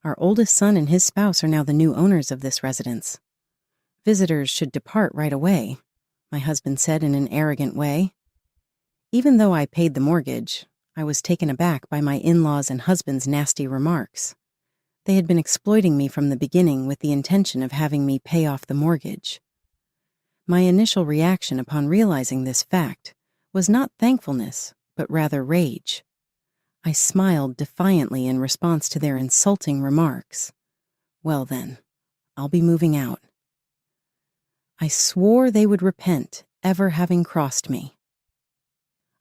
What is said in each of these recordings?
Our oldest son and his spouse are now the new owners of this residence. Visitors should depart right away, my husband said in an arrogant way. Even though I paid the mortgage, I was taken aback by my in-laws and husband's nasty remarks. They had been exploiting me from the beginning with the intention of having me pay off the mortgage. My initial reaction upon realizing this fact was not thankfulness, but rather rage. I smiled defiantly in response to their insulting remarks. Well then, I'll be moving out. I swore they would repent ever having crossed me.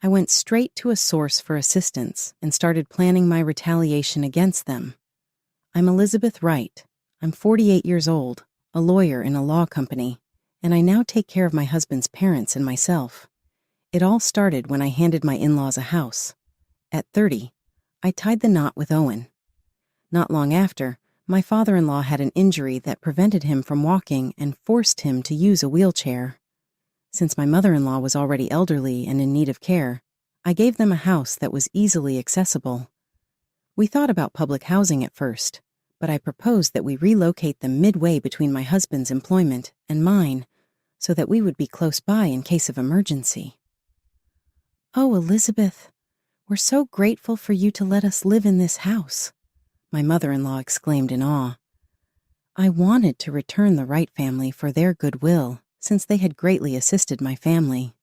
I went straight to a source for assistance and started planning my retaliation against them. I'm Elizabeth Wright. I'm 48 years old, a lawyer in a law company, and I now take care of my husband's parents and myself. It all started when I handed my in-laws a house. At 30, I tied the knot with Owen. Not long after, my father-in-law had an injury that prevented him from walking and forced him to use a wheelchair. Since my mother-in-law was already elderly and in need of care, I gave them a house that was easily accessible. We thought about public housing at first, but I proposed that we relocate them midway between my husband's employment and mine, so that we would be close by in case of emergency. "Oh, Elizabeth, we're so grateful for you to let us live in this house," my mother-in-law exclaimed in awe. I wanted to return the Wright family for their goodwill, since they had greatly assisted my family.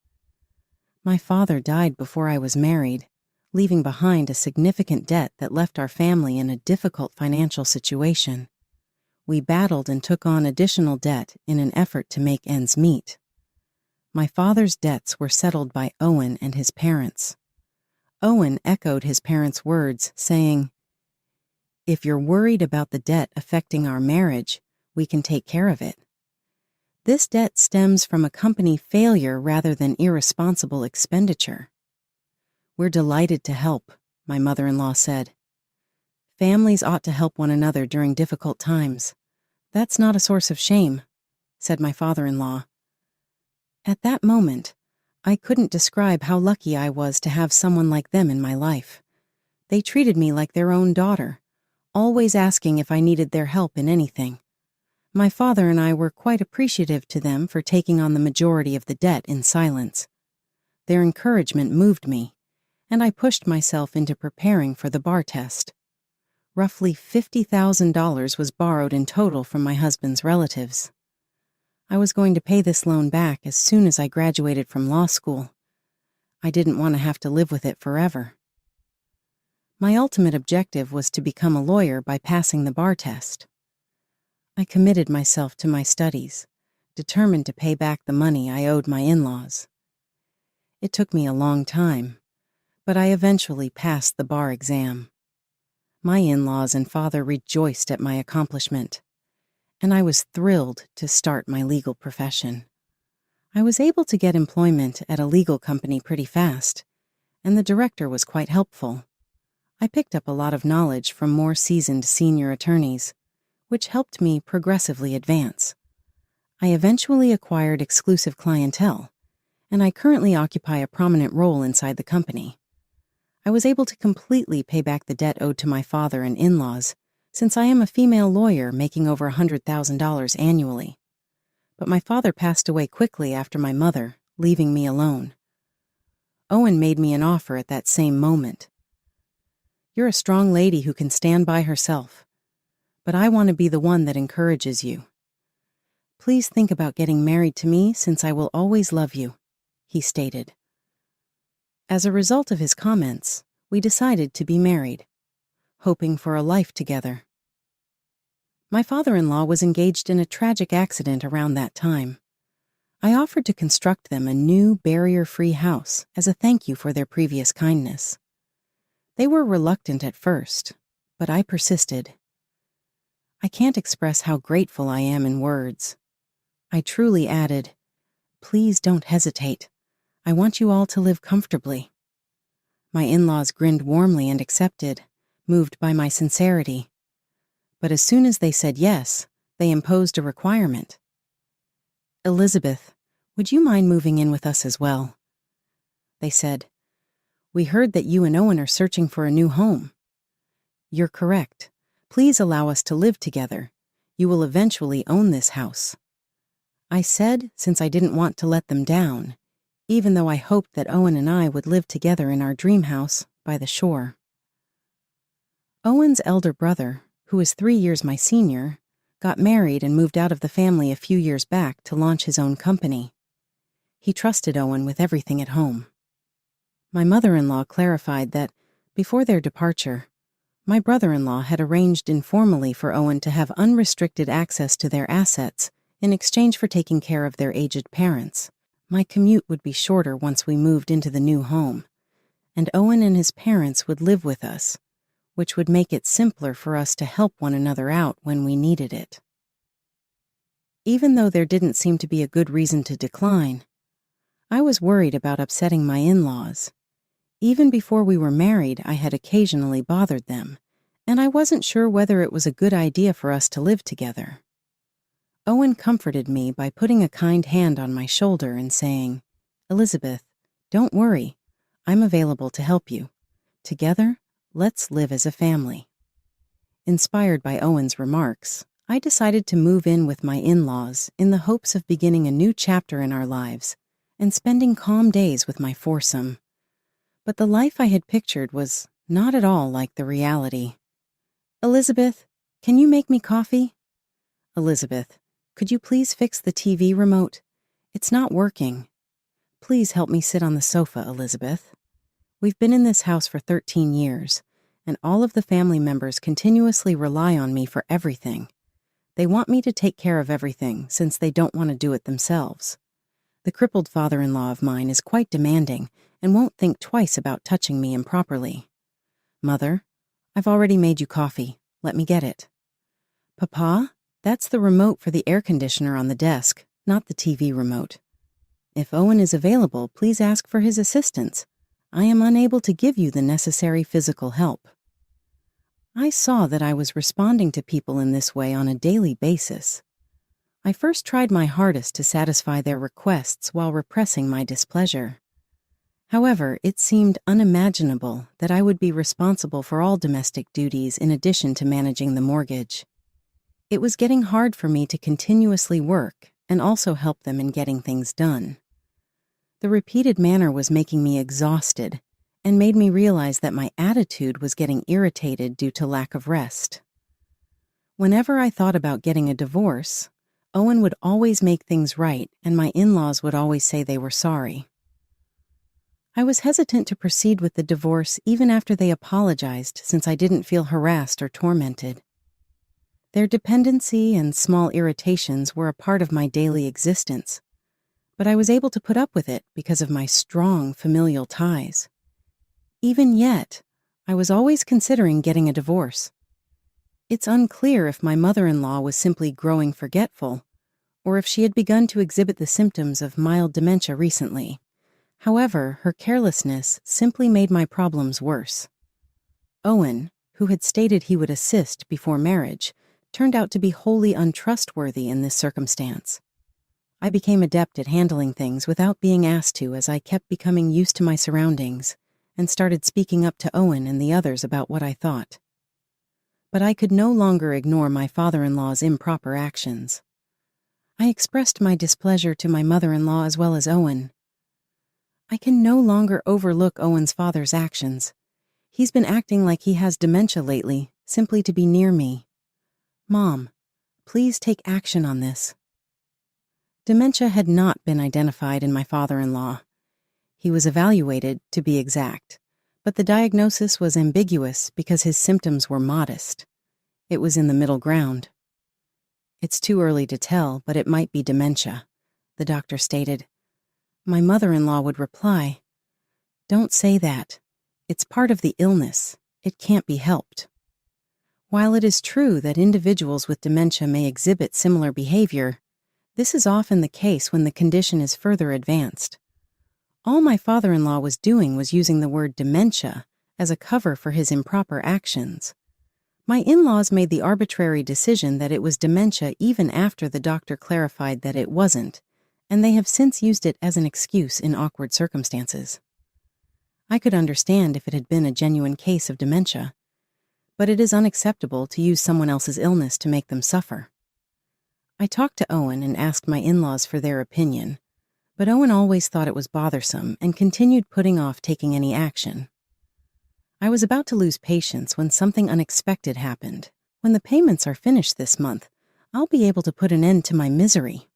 My father died before I was married, leaving behind a significant debt that left our family in a difficult financial situation. We battled and took on additional debt in an effort to make ends meet. My father's debts were settled by Owen and his parents. Owen echoed his parents' words, saying, "If you're worried about the debt affecting our marriage, we can take care of it. This debt stems from a company failure rather than irresponsible expenditure." "We're delighted to help," my mother-in-law said. "Families ought to help one another during difficult times. That's not a source of shame," said my father-in-law. At that moment, I couldn't describe how lucky I was to have someone like them in my life. They treated me like their own daughter, always asking if I needed their help in anything. My father and I were quite appreciative to them for taking on the majority of the debt in silence. Their encouragement moved me, and I pushed myself into preparing for the bar test. Roughly $50,000 was borrowed in total from my husband's relatives. I was going to pay this loan back as soon as I graduated from law school. I didn't want to have to live with it forever. My ultimate objective was to become a lawyer by passing the bar test. I committed myself to my studies, determined to pay back the money I owed my in-laws. It took me a long time, but I eventually passed the bar exam. My in-laws and father rejoiced at my accomplishment, and I was thrilled to start my legal profession. I was able to get employment at a legal company pretty fast, and the director was quite helpful. I picked up a lot of knowledge from more seasoned senior attorneys, which helped me progressively advance. I eventually acquired exclusive clientele, and I currently occupy a prominent role inside the company. I was able to completely pay back the debt owed to my father and in-laws, since I am a female lawyer making over $100,000 annually. But my father passed away quickly after my mother, leaving me alone. Owen made me an offer at that same moment. "You're a strong lady who can stand by herself, but I want to be the one that encourages you. Please think about getting married to me, since I will always love you," he stated. As a result of his comments, we decided to be married, hoping for a life together. My father-in-law was engaged in a tragic accident around that time. I offered to construct them a new barrier-free house as a thank you for their previous kindness. They were reluctant at first, but I persisted. I can't express how grateful I am in words. I truly added, "Please don't hesitate. I want you all to live comfortably." My in-laws grinned warmly and accepted, moved by my sincerity. But as soon as they said yes, they imposed a requirement. "Elizabeth, would you mind moving in with us as well?" They said, "We heard that you and Owen are searching for a new home." "You're correct. Please allow us to live together. You will eventually own this house." I said, since I didn't want to let them down, even though I hoped that Owen and I would live together in our dream house by the shore. Owen's elder brother, who is 3 years my senior, got married and moved out of the family a few years back to launch his own company. He trusted Owen with everything at home. My mother-in-law clarified that, before their departure, my brother-in-law had arranged informally for Owen to have unrestricted access to their assets in exchange for taking care of their aged parents. My commute would be shorter once we moved into the new home, and Owen and his parents would live with us, which would make it simpler for us to help one another out when we needed it. Even though there didn't seem to be a good reason to decline, I was worried about upsetting my in-laws. Even before we were married, I had occasionally bothered them, and I wasn't sure whether it was a good idea for us to live together. Owen comforted me by putting a kind hand on my shoulder and saying, "Elizabeth, don't worry. I'm available to help you. Together, let's live as a family." Inspired by Owen's remarks, I decided to move in with my in-laws in the hopes of beginning a new chapter in our lives and spending calm days with my foursome. But the life I had pictured was not at all like the reality. "Elizabeth, can you make me coffee?" "Elizabeth, could you please fix the TV remote? It's not working. Please help me sit on the sofa, Elizabeth. We've been in this house for 13 years, and all of the family members continuously rely on me for everything. They want me to take care of everything since they don't want to do it themselves. The crippled father-in-law of mine is quite demanding and won't think twice about touching me improperly. Mother, I've already made you coffee. Let me get it. Papa, that's the remote for the air conditioner on the desk, not the TV remote. If Owen is available, please ask for his assistance. I am unable to give you the necessary physical help." I saw that I was responding to people in this way on a daily basis. I first tried my hardest to satisfy their requests while repressing my displeasure. However, it seemed unimaginable that I would be responsible for all domestic duties in addition to managing the mortgage. It was getting hard for me to continuously work and also help them in getting things done. The repeated manner was making me exhausted and made me realize that my attitude was getting irritated due to lack of rest. Whenever I thought about getting a divorce, Owen would always make things right and my in-laws would always say they were sorry. I was hesitant to proceed with the divorce even after they apologized since I didn't feel harassed or tormented. Their dependency and small irritations were a part of my daily existence, but I was able to put up with it because of my strong familial ties. Even yet, I was always considering getting a divorce. It's unclear if my mother-in-law was simply growing forgetful, or if she had begun to exhibit the symptoms of mild dementia recently. However, her carelessness simply made my problems worse. Owen, who had stated he would assist before marriage, turned out to be wholly untrustworthy in this circumstance. I became adept at handling things without being asked to as I kept becoming used to my surroundings and started speaking up to Owen and the others about what I thought. But I could no longer ignore my father-in-law's improper actions. I expressed my displeasure to my mother-in-law as well as Owen. I can no longer overlook Owen's father's actions. He's been acting like he has dementia lately, simply to be near me. Mom, please take action on this. Dementia had not been identified in my father-in-law. He was evaluated, to be exact, but the diagnosis was ambiguous because his symptoms were modest. It was in the middle ground. It's too early to tell, but it might be dementia, the doctor stated. My mother-in-law would reply, "Don't say that. It's part of the illness. It can't be helped." While it is true that individuals with dementia may exhibit similar behavior, this is often the case when the condition is further advanced. All my father-in-law was doing was using the word dementia as a cover for his improper actions. My in-laws made the arbitrary decision that it was dementia even after the doctor clarified that it wasn't, and they have since used it as an excuse in awkward circumstances. I could understand if it had been a genuine case of dementia, but it is unacceptable to use someone else's illness to make them suffer. I talked to Owen and asked my in-laws for their opinion, but Owen always thought it was bothersome and continued putting off taking any action. I was about to lose patience when something unexpected happened. When the payments are finished this month, I'll be able to put an end to my misery.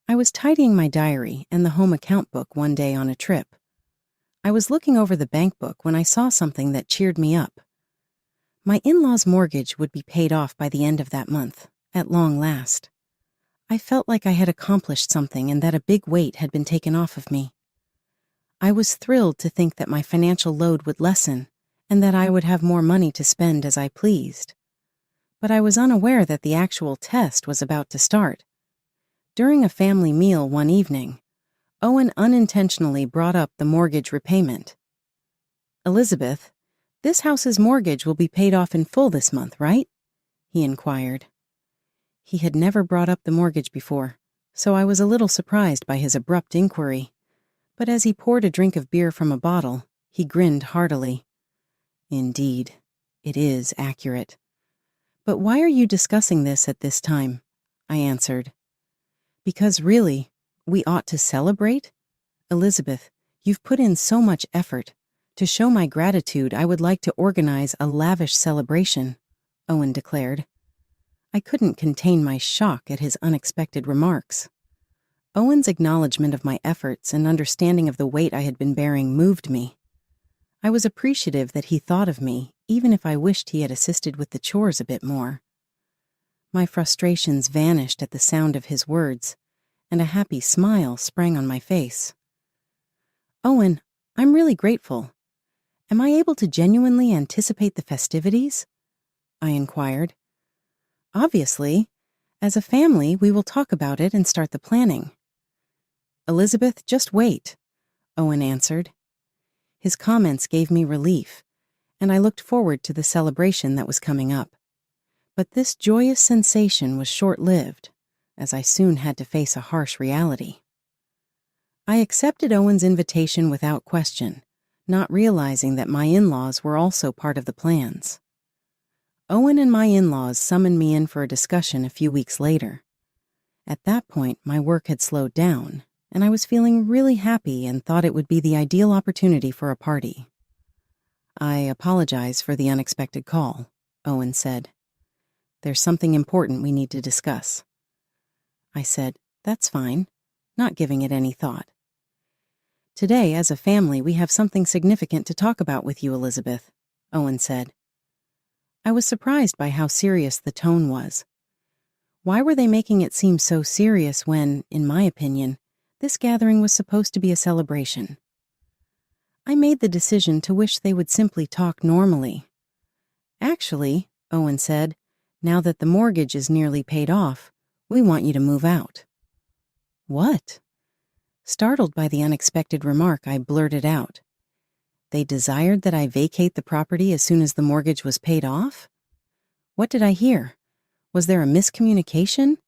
I was tidying my diary and the home account book one day on a trip. I was looking over the bank book when I saw something that cheered me up. My in-laws' mortgage would be paid off by the end of that month, at long last. I felt like I had accomplished something and that a big weight had been taken off of me. I was thrilled to think that my financial load would lessen and that I would have more money to spend as I pleased. But I was unaware that the actual test was about to start. During a family meal one evening, Owen unintentionally brought up the mortgage repayment. "Elizabeth, this house's mortgage will be paid off in full this month, right?" he inquired. He had never brought up the mortgage before, so I was a little surprised by his abrupt inquiry. But as he poured a drink of beer from a bottle, he grinned heartily. "Indeed, it is accurate. But why are you discussing this at this time?" I answered. "Because really, we ought to celebrate? Elizabeth, you've put in so much effort. To show my gratitude, I would like to organize a lavish celebration," Owen declared. I couldn't contain my shock at his unexpected remarks. Owen's acknowledgement of my efforts and understanding of the weight I had been bearing moved me. I was appreciative that he thought of me, even if I wished he had assisted with the chores a bit more. My frustrations vanished at the sound of his words, and a happy smile sprang on my face. "Owen, I'm really grateful. Am I able to genuinely anticipate the festivities?" I inquired. "Obviously. As a family, we will talk about it and start the planning." "Elizabeth, just wait," Owen answered. His comments gave me relief, and I looked forward to the celebration that was coming up. But this joyous sensation was short-lived, as I soon had to face a harsh reality. I accepted Owen's invitation without question, not realizing that my in-laws were also part of the plans. Owen and my in-laws summoned me in for a discussion a few weeks later. At that point, my work had slowed down, and I was feeling really happy and thought it would be the ideal opportunity for a party. "I apologize for the unexpected call," Owen said. "There's something important we need to discuss." I said, "That's fine," not giving it any thought. "Today, as a family, we have something significant to talk about with you, Elizabeth," Owen said. I was surprised by how serious the tone was. Why were they making it seem so serious when, in my opinion, this gathering was supposed to be a celebration? I made the decision to wish they would simply talk normally. "Actually," Owen said, "now that the mortgage is nearly paid off, we want you to move out." "What?" Startled by the unexpected remark, I blurted out. They desired that I vacate the property as soon as the mortgage was paid off? What did I hear? Was there a miscommunication?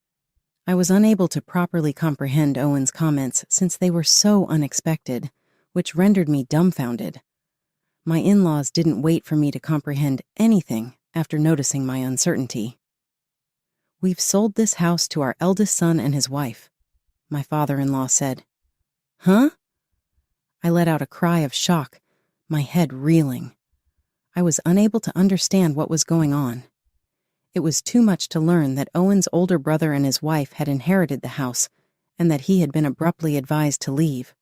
I was unable to properly comprehend Owen's comments since they were so unexpected, which rendered me dumbfounded. My in-laws didn't wait for me to comprehend anything after noticing my uncertainty. "We've sold this house to our eldest son and his wife," my father-in-law said. "Huh?" I let out a cry of shock, my head reeling. I was unable to understand what was going on. It was too much to learn that Owen's older brother and his wife had inherited the house and that he had been abruptly advised to leave.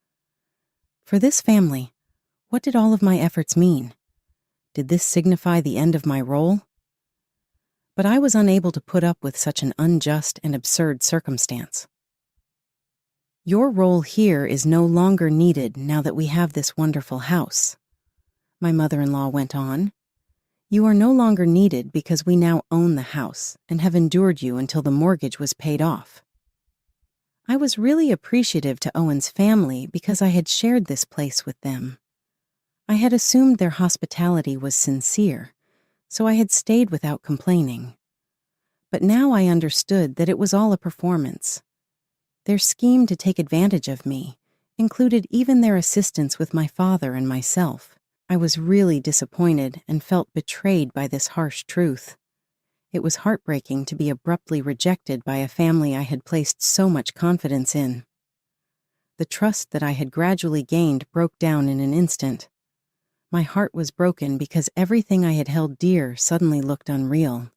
For this family, what did all of my efforts mean? Did this signify the end of my role? But I was unable to put up with such an unjust and absurd circumstance. "Your role here is no longer needed now that we have this wonderful house," my mother-in-law went on. "You are no longer needed because we now own the house and have endured you until the mortgage was paid off." I was really appreciative to Owen's family because I had shared this place with them. I had assumed their hospitality was sincere, so I had stayed without complaining. But now I understood that it was all a performance. Their scheme to take advantage of me included even their assistance with my father and myself. I was really disappointed and felt betrayed by this harsh truth. It was heartbreaking to be abruptly rejected by a family I had placed so much confidence in. The trust that I had gradually gained broke down in an instant. My heart was broken because everything I had held dear suddenly looked unreal.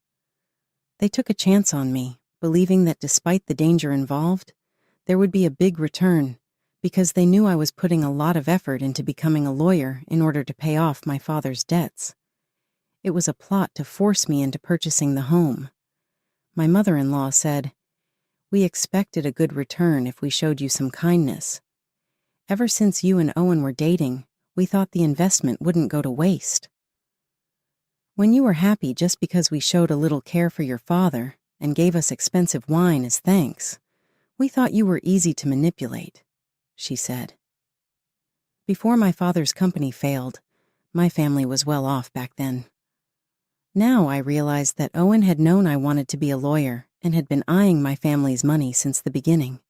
They took a chance on me, believing that despite the danger involved, there would be a big return, because they knew I was putting a lot of effort into becoming a lawyer in order to pay off my father's debts. It was a plot to force me into purchasing the home. My mother-in-law said, "We expected a good return if we showed you some kindness. Ever since you and Owen were dating, we thought the investment wouldn't go to waste. When you were happy just because we showed a little care for your father and gave us expensive wine as thanks, we thought you were easy to manipulate," she said. Before my father's company failed, my family was well off back then. Now I realized that Owen had known I wanted to be a lawyer and had been eyeing my family's money since the beginning.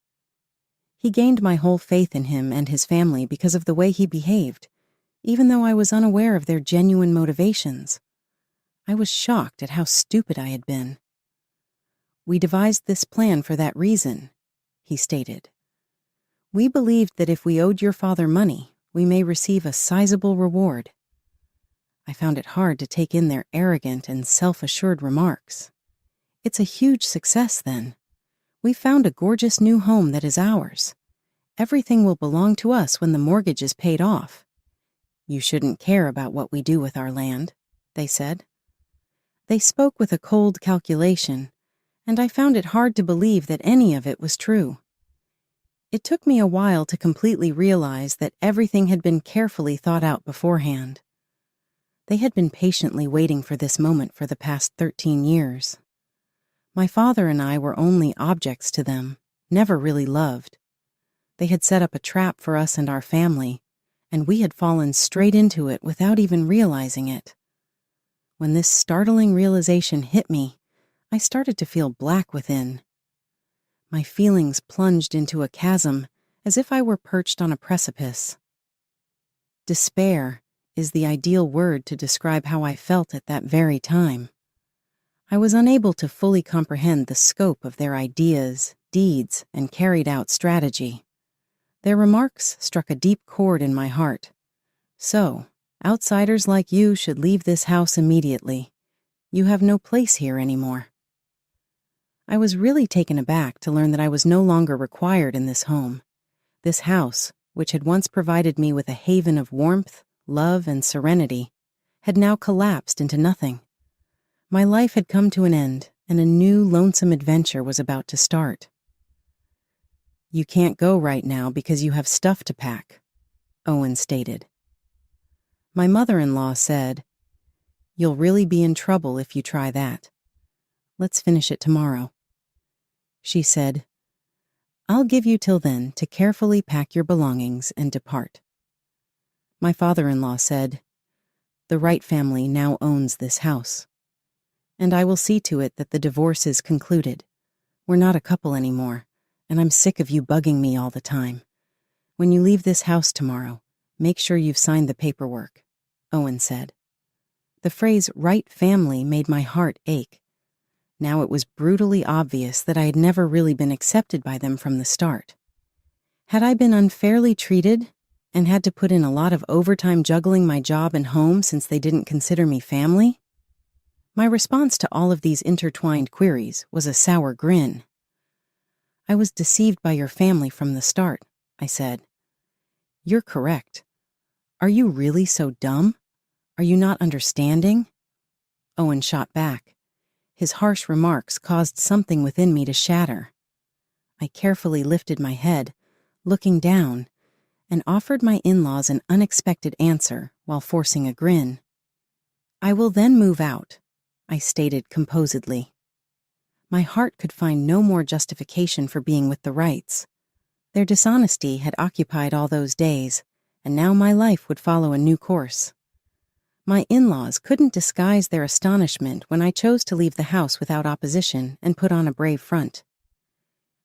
He gained my whole faith in him and his family because of the way he behaved, even though I was unaware of their genuine motivations. I was shocked at how stupid I had been. "We devised this plan for that reason," he stated. "We believed that if we owed your father money, we may receive a sizable reward." I found it hard to take in their arrogant and self-assured remarks. "It's a huge success, then. We found a gorgeous new home that is ours. Everything will belong to us when the mortgage is paid off. You shouldn't care about what we do with our land," they said. They spoke with a cold calculation, and I found it hard to believe that any of it was true. It took me a while to completely realize that everything had been carefully thought out beforehand. They had been patiently waiting for this moment for the past 13 years. My father and I were only objects to them, never really loved. They had set up a trap for us and our family, and we had fallen straight into it without even realizing it. When this startling realization hit me, I started to feel black within. My feelings plunged into a chasm as if I were perched on a precipice. Despair is the ideal word to describe how I felt at that very time. I was unable to fully comprehend the scope of their ideas, deeds, and carried-out strategy. Their remarks struck a deep chord in my heart. "So, outsiders like you should leave this house immediately. You have no place here anymore." I was really taken aback to learn that I was no longer required in this home. This house, which had once provided me with a haven of warmth, love, and serenity, had now collapsed into nothing. My life had come to an end, and a new lonesome adventure was about to start. "You can't go right now because you have stuff to pack," Owen stated. My mother-in-law said, "You'll really be in trouble if you try that. Let's finish it tomorrow." She said, "I'll give you till then to carefully pack your belongings and depart." My father-in-law said, "The Wright family now owns this house, and I will see to it that the divorce is concluded. We're not a couple anymore, and I'm sick of you bugging me all the time. When you leave this house tomorrow, make sure you've signed the paperwork," Owen said. The phrase "Wright family" made my heart ache. Now it was brutally obvious that I had never really been accepted by them from the start. Had I been unfairly treated and had to put in a lot of overtime juggling my job and home since they didn't consider me family? My response to all of these intertwined queries was a sour grin. "I was deceived by your family from the start," I said. "You're correct. Are you really so dumb? Are you not understanding?" Owen shot back. His harsh remarks caused something within me to shatter. I carefully lifted my head, looking down, and offered my in-laws an unexpected answer while forcing a grin. "I will then move out," I stated composedly. My heart could find no more justification for being with the Wrights. Their dishonesty had occupied all those days, and now my life would follow a new course. My in-laws couldn't disguise their astonishment when I chose to leave the house without opposition and put on a brave front.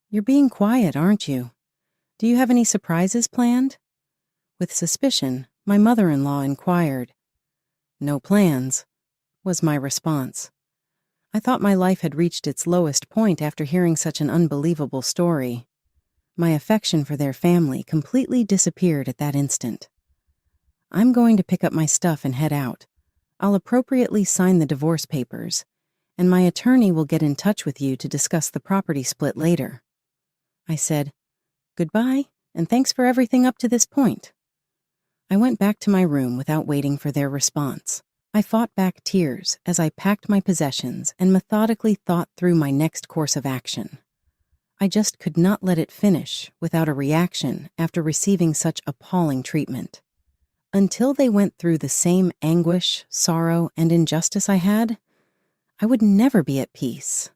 "You're being quiet, aren't you? Do you have any surprises planned?" With suspicion, My mother-in-law inquired. "No plans," was my response. I thought my life had reached its lowest point after hearing such an unbelievable story. My affection for their family completely disappeared at that instant. "I'm going to pick up my stuff and head out. I'll appropriately sign the divorce papers, and my attorney will get in touch with you to discuss the property split later." I said, "Goodbye, and thanks for everything up to this point." I went back to my room without waiting for their response. I fought back tears as I packed my possessions and methodically thought through my next course of action. I just could not let it finish without a reaction after receiving such appalling treatment. Until they went through the same anguish, sorrow, and injustice I had, I would never be at peace.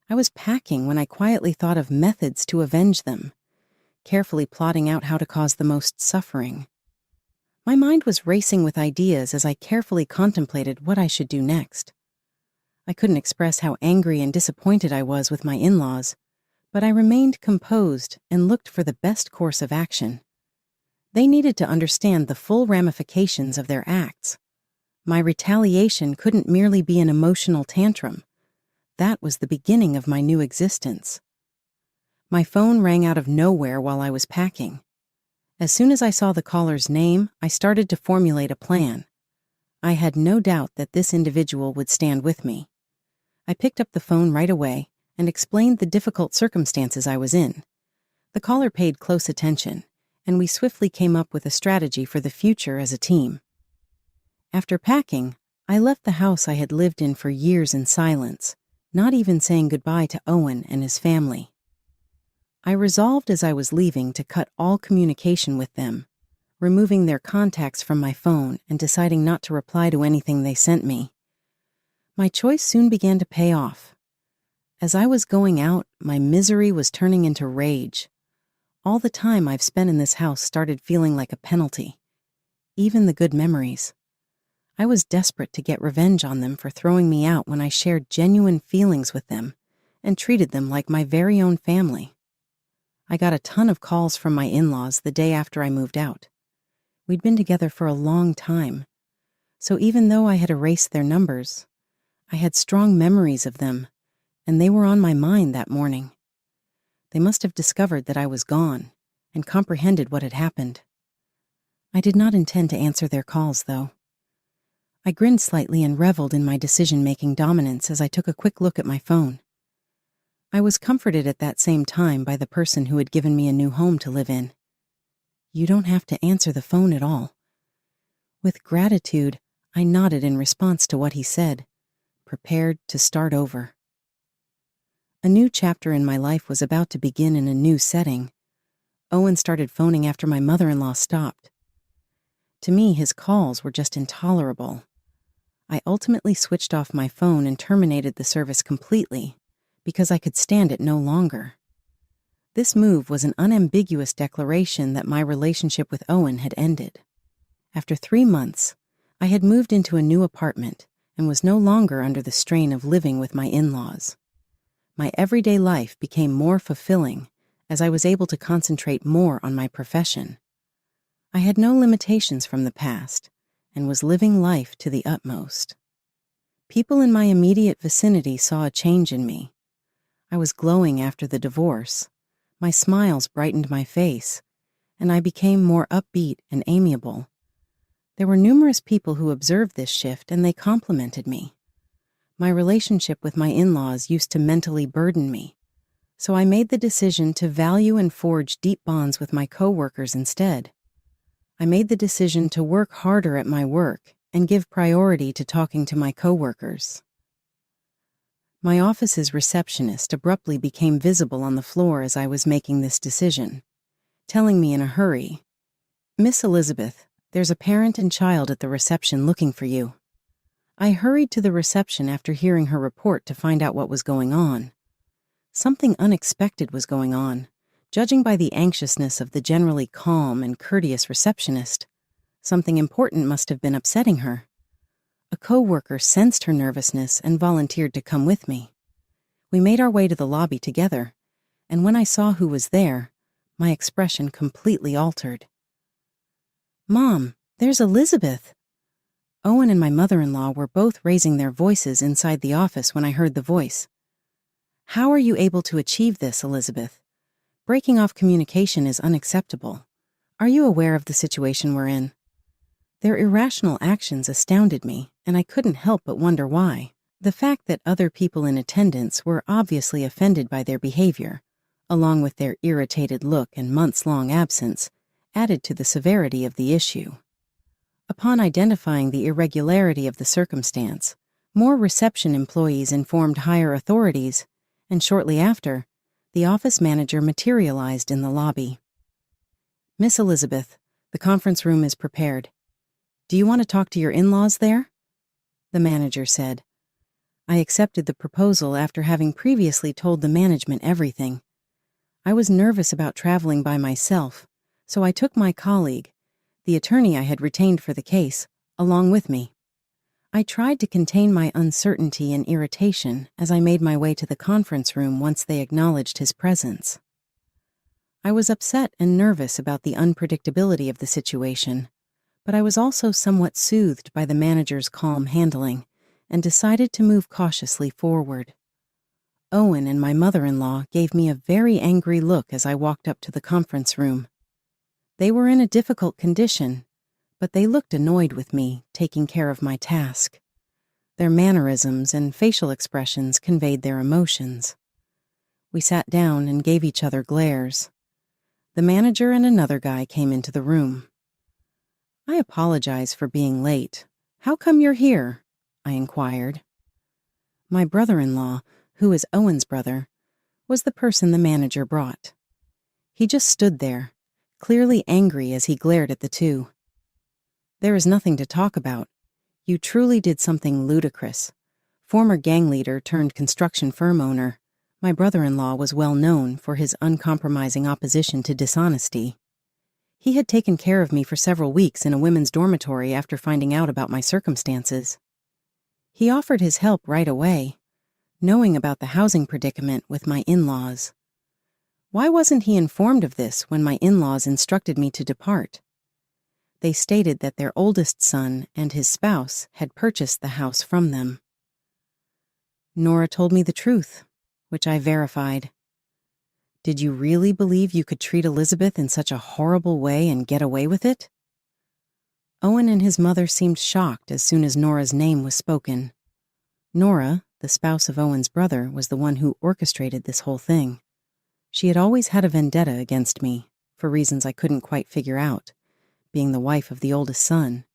I was packing when I quietly thought of methods to avenge them, carefully plotting out how to cause the most suffering. My mind was racing with ideas as I carefully contemplated what I should do next. I couldn't express how angry and disappointed I was with my in-laws, but I remained composed and looked for the best course of action. They needed to understand the full ramifications of their acts. My retaliation couldn't merely be an emotional tantrum. That was the beginning of my new existence. My phone rang out of nowhere while I was packing. As soon as I saw the caller's name, I started to formulate a plan. I had no doubt that this individual would stand with me. I picked up the phone right away and explained the difficult circumstances I was in. The caller paid close attention, and we swiftly came up with a strategy for the future as a team. After packing, I left the house I had lived in for years in silence, not even saying goodbye to Owen and his family. I resolved as I was leaving to cut all communication with them, removing their contacts from my phone and deciding not to reply to anything they sent me. My choice soon began to pay off. As I was going out, my misery was turning into rage. All the time I've spent in this house started feeling like a penalty, even the good memories. I was desperate to get revenge on them for throwing me out when I shared genuine feelings with them and treated them like my very own family. I got a ton of calls from my in-laws the day after I moved out. We'd been together for a long time, so even though I had erased their numbers, I had strong memories of them, and they were on my mind that morning. They must have discovered that I was gone and comprehended what had happened. I did not intend to answer their calls, though. I grinned slightly and reveled in my decision-making dominance as I took a quick look at my phone. I was comforted at that same time by the person who had given me a new home to live in. "You don't have to answer the phone at all." With gratitude, I nodded in response to what he said, prepared to start over. A new chapter in my life was about to begin in a new setting. Owen started phoning after my mother-in-law stopped. To me, his calls were just intolerable. I ultimately switched off my phone and terminated the service completely, because I could stand it no longer. This move was an unambiguous declaration that my relationship with Owen had ended. After 3 months, I had moved into a new apartment and was no longer under the strain of living with my in-laws. My everyday life became more fulfilling as I was able to concentrate more on my profession. I had no limitations from the past and was living life to the utmost. People in my immediate vicinity saw a change in me. I was glowing after the divorce. My smiles brightened my face, and I became more upbeat and amiable. There were numerous people who observed this shift, and they complimented me. My relationship with my in-laws used to mentally burden me, so I made the decision to value and forge deep bonds with my coworkers instead. I made the decision to work harder at my work and give priority to talking to my coworkers. My office's receptionist abruptly became visible on the floor as I was making this decision, telling me in a hurry, "Miss Elizabeth, there's a parent and child at the reception looking for you." I hurried to the reception after hearing her report to find out what was going on. Something unexpected was going on, judging by the anxiousness of the generally calm and courteous receptionist. Something important must have been upsetting her. A coworker sensed her nervousness and volunteered to come with me. We made our way to the lobby together, and when I saw who was there, my expression completely altered. "Mom, there's Elizabeth." Owen and my mother-in-law were both raising their voices inside the office when I heard the voice. "How are you able to achieve this, Elizabeth? Breaking off communication is unacceptable. Are you aware of the situation we're in?" Their irrational actions astounded me, and I couldn't help but wonder why. The fact that other people in attendance were obviously offended by their behavior, along with their irritated look and months-long absence, added to the severity of the issue. Upon identifying the irregularity of the circumstance, more reception employees informed higher authorities, and shortly after, the office manager materialized in the lobby. "Miss Elizabeth, the conference room is prepared. Do you want to talk to your in-laws there?" the manager said. I accepted the proposal after having previously told the management everything. I was nervous about traveling by myself, so I took my colleague, the attorney I had retained for the case, along with me. I tried to contain my uncertainty and irritation as I made my way to the conference room once they acknowledged his presence. I was upset and nervous about the unpredictability of the situation, but I was also somewhat soothed by the manager's calm handling and decided to move cautiously forward. Owen and my mother-in-law gave me a very angry look as I walked up to the conference room. They were in a difficult condition, but they looked annoyed with me taking care of my task. Their mannerisms and facial expressions conveyed their emotions. We sat down and gave each other glares. The manager and another guy came into the room. "I apologize for being late. How come you're here?" I inquired. My brother-in-law, who is Owen's brother, was the person the manager brought. He just stood there, clearly angry as he glared at the two. "There is nothing to talk about. You truly did something ludicrous." Former gang leader turned construction firm owner, my brother-in-law was well known for his uncompromising opposition to dishonesty. He had taken care of me for several weeks in a women's dormitory after finding out about my circumstances. He offered his help right away, knowing about the housing predicament with my in-laws. Why wasn't he informed of this when my in-laws instructed me to depart? They stated that their oldest son and his spouse had purchased the house from them. Nora told me the truth, which I verified. "Did you really believe you could treat Elizabeth in such a horrible way and get away with it?" Owen and his mother seemed shocked as soon as Nora's name was spoken. Nora, the spouse of Owen's brother, was the one who orchestrated this whole thing. She had always had a vendetta against me, for reasons I couldn't quite figure out, being the wife of the oldest son.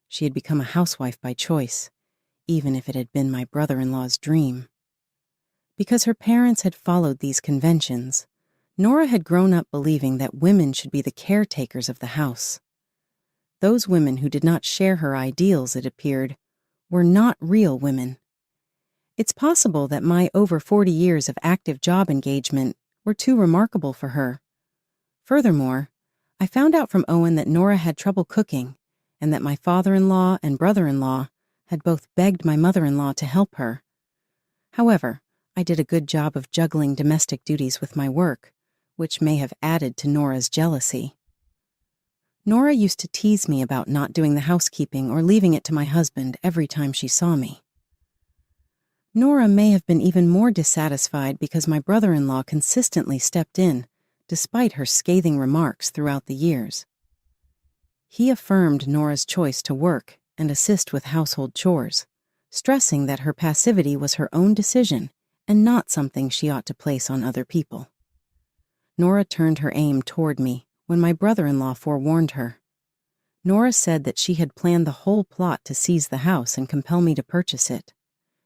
She had become a housewife by choice, even if it had been my brother-in-law's dream. Because her parents had followed these conventions, Nora had grown up believing that women should be the caretakers of the house. Those women who did not share her ideals, it appeared, were not real women. It's possible that my over 40 years of active job engagement were too remarkable for her. Furthermore, I found out from Owen that Nora had trouble cooking and that my father-in-law and brother-in-law had both begged my mother-in-law to help her. However, I did a good job of juggling domestic duties with my work, which may have added to Nora's jealousy. Nora used to tease me about not doing the housekeeping or leaving it to my husband every time she saw me. Nora may have been even more dissatisfied because my brother-in-law consistently stepped in, despite her scathing remarks throughout the years. He affirmed Nora's choice to work and assist with household chores, stressing that her passivity was her own decision and not something she ought to place on other people. Nora turned her aim toward me when my brother-in-law forewarned her. Nora said that she had planned the whole plot to seize the house and compel me to purchase it.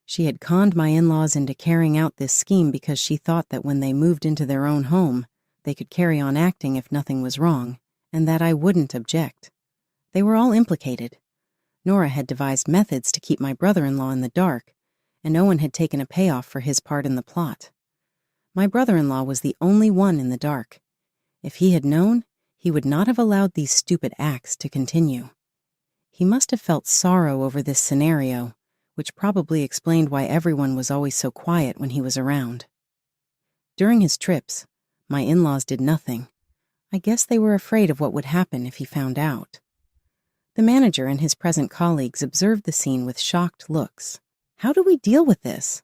She had conned my in-laws into carrying out this scheme because she thought that when they moved into their own home, they could carry on acting if nothing was wrong, and that I wouldn't object. They were all implicated. Nora had devised methods to keep my brother-in-law in the dark, and Owen had taken a payoff for his part in the plot. My brother-in-law was the only one in the dark. If he had known, he would not have allowed these stupid acts to continue. He must have felt sorrow over this scenario, which probably explained why everyone was always so quiet when he was around. During his trips, my in-laws did nothing. I guess they were afraid of what would happen if he found out. The manager and his present colleagues observed the scene with shocked looks. How do we deal with this?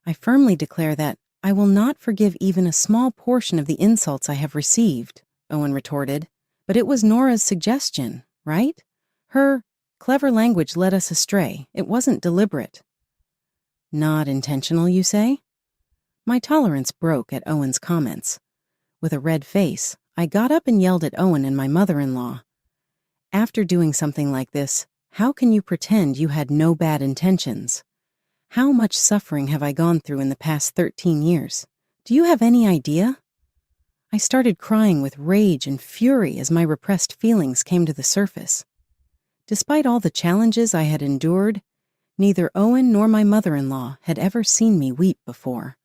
I firmly declare that I will not forgive even a small portion of the insults I have received, Owen retorted. But it was Nora's suggestion, right? Her clever language led us astray. It wasn't deliberate. Not intentional, you say? My tolerance broke at Owen's comments. With a red face, I got up and yelled at Owen and my mother-in-law. After doing something like this, how can you pretend you had no bad intentions? How much suffering have I gone through in the past 13 years? Do you have any idea? I started crying with rage and fury as my repressed feelings came to the surface. Despite all the challenges I had endured, neither Owen nor my mother-in-law had ever seen me weep before.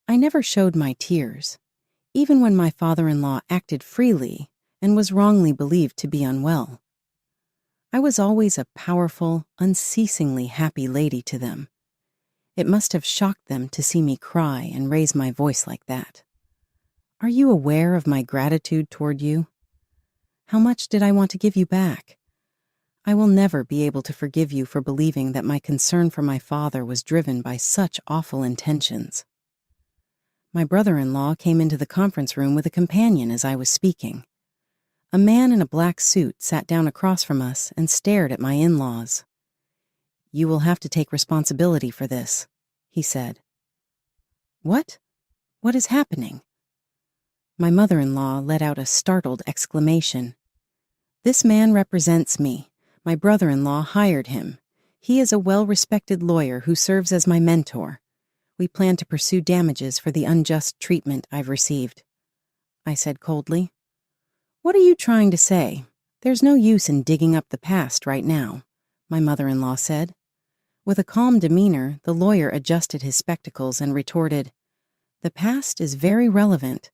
I never showed my tears, even when my father-in-law acted freely and was wrongly believed to be unwell. I was always a powerful, unceasingly happy lady to them. It must have shocked them to see me cry and raise my voice like that. Are you aware of my gratitude toward you? How much did I want to give you back? I will never be able to forgive you for believing that my concern for my father was driven by such awful intentions. My brother-in-law came into the conference room with a companion as I was speaking. A man in a black suit sat down across from us and stared at my in-laws. You will have to take responsibility for this, he said. What? What is happening? My mother-in-law let out a startled exclamation. This man represents me. My brother-in-law hired him. He is a well-respected lawyer who serves as my mentor. We plan to pursue damages for the unjust treatment I've received. I said coldly. What are you trying to say? There's no use in digging up the past right now, my mother-in-law said. With a calm demeanor, the lawyer adjusted his spectacles and retorted, The past is very relevant.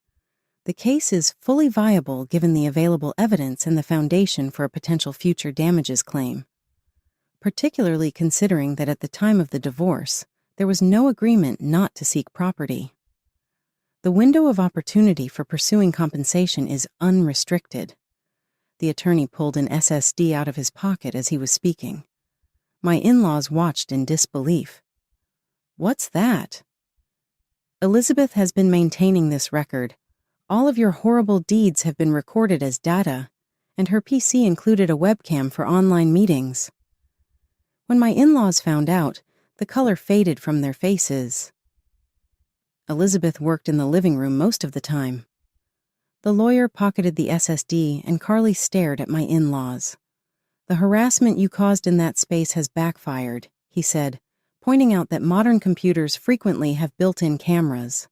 The case is fully viable given the available evidence and the foundation for a potential future damages claim, particularly considering that at the time of the divorce, there was no agreement not to seek property. The window of opportunity for pursuing compensation is unrestricted. The attorney pulled an SSD out of his pocket as he was speaking. My in-laws watched in disbelief. What's that? Elizabeth has been maintaining this record. All of your horrible deeds have been recorded as data, and her PC included a webcam for online meetings. When my in-laws found out, the color faded from their faces. Elizabeth worked in the living room most of the time. The lawyer pocketed the SSD and Carly stared at my in-laws. The harassment you caused in that space has backfired, he said, pointing out that modern computers frequently have built-in cameras.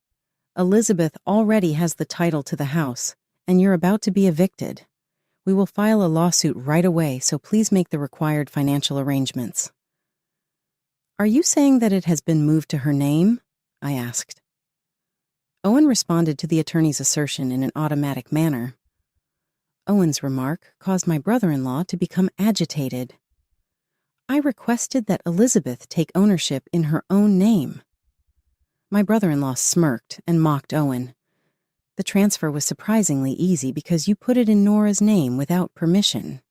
Elizabeth already has the title to the house, and you're about to be evicted. We will file a lawsuit right away, so please make the required financial arrangements. Are you saying that it has been moved to her name? I asked. Owen responded to the attorney's assertion in an automatic manner. Owen's remark caused my brother-in-law to become agitated. I requested that Elizabeth take ownership in her own name. My brother-in-law smirked and mocked Owen. The transfer was surprisingly easy because you put it in Nora's name without permission.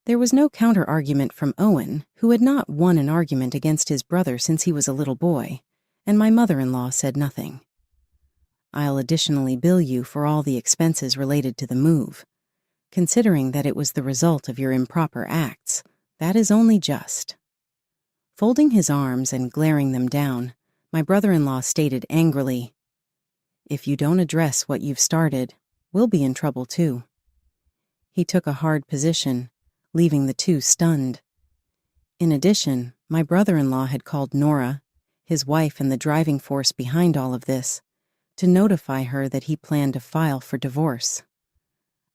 There was no counter-argument from Owen, who had not won an argument against his brother since he was a little boy, and my mother-in-law said nothing. I'll additionally bill you for all the expenses related to the move. Considering that it was the result of your improper acts, that is only just. Folding his arms and glaring them down, my brother-in-law stated angrily, If you don't address what you've started, we'll be in trouble too. He took a hard position, leaving the two stunned. In addition, my brother-in-law had called Nora, his wife and the driving force behind all of this, to notify her that he planned to file for divorce.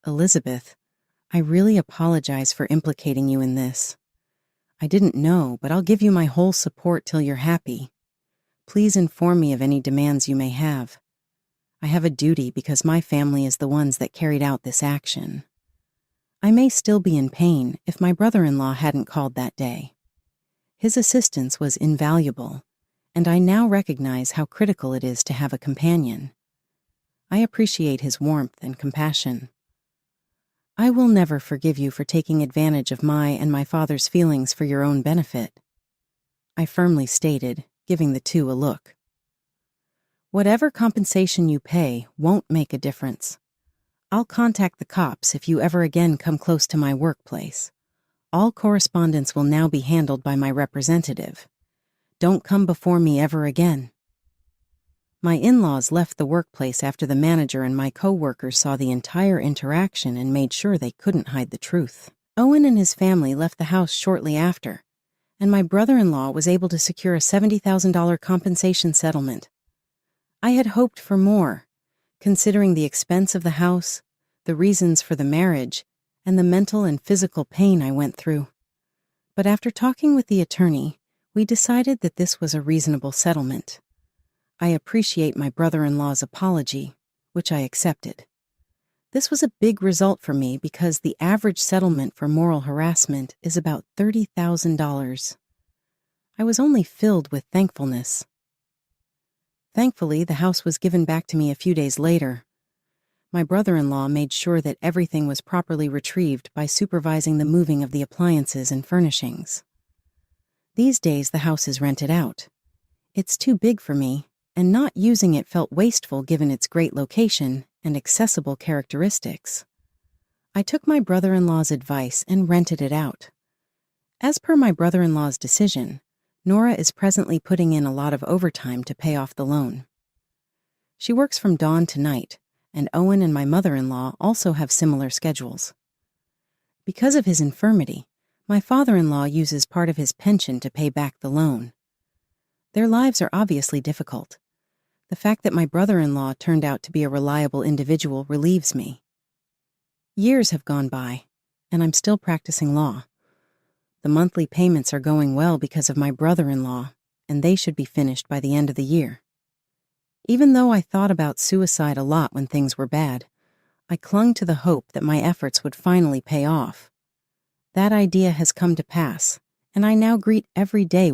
Elizabeth, I really apologize for implicating you in this. I didn't know, but I'll give you my whole support till you're happy. Please inform me of any demands you may have. I have a duty because my family is the ones that carried out this action. I may still be in pain if my brother-in-law hadn't called that day. His assistance was invaluable, and I now recognize how critical it is to have a companion. I appreciate his warmth and compassion. I will never forgive you for taking advantage of my and my father's feelings for your own benefit, I firmly stated, giving the two a look. Whatever compensation you pay won't make a difference. I'll contact the cops if you ever again come close to my workplace. All correspondence will now be handled by my representative. Don't come before me ever again. My in-laws left the workplace after the manager and my co-workers saw the entire interaction and made sure they couldn't hide the truth. Owen and his family left the house shortly after, and my brother-in-law was able to secure a $70,000 compensation settlement. I had hoped for more, considering the expense of the house, the reasons for the marriage, and the mental and physical pain I went through. But after talking with the attorney, we decided that this was a reasonable settlement. I appreciate my brother-in-law's apology, which I accepted. This was a big result for me because the average settlement for moral harassment is about $30,000. I was only filled with thankfulness. Thankfully, the house was given back to me a few days later. My brother-in-law made sure that everything was properly retrieved by supervising the moving of the appliances and furnishings. These days, the house is rented out. It's too big for me, and not using it felt wasteful given its great location and accessible characteristics. I took my brother-in-law's advice and rented it out. As per my brother-in-law's decision, Nora is presently putting in a lot of overtime to pay off the loan. She works from dawn to night, and Owen and my mother-in-law also have similar schedules. Because of his infirmity, my father-in-law uses part of his pension to pay back the loan. Their lives are obviously difficult. The fact that my brother-in-law turned out to be a reliable individual relieves me. Years have gone by, and I'm still practicing law. The monthly payments are going well because of my brother-in-law, and they should be finished by the end of the year. Even though I thought about suicide a lot when things were bad, I clung to the hope that my efforts would finally pay off. That idea has come to pass, and I now greet every day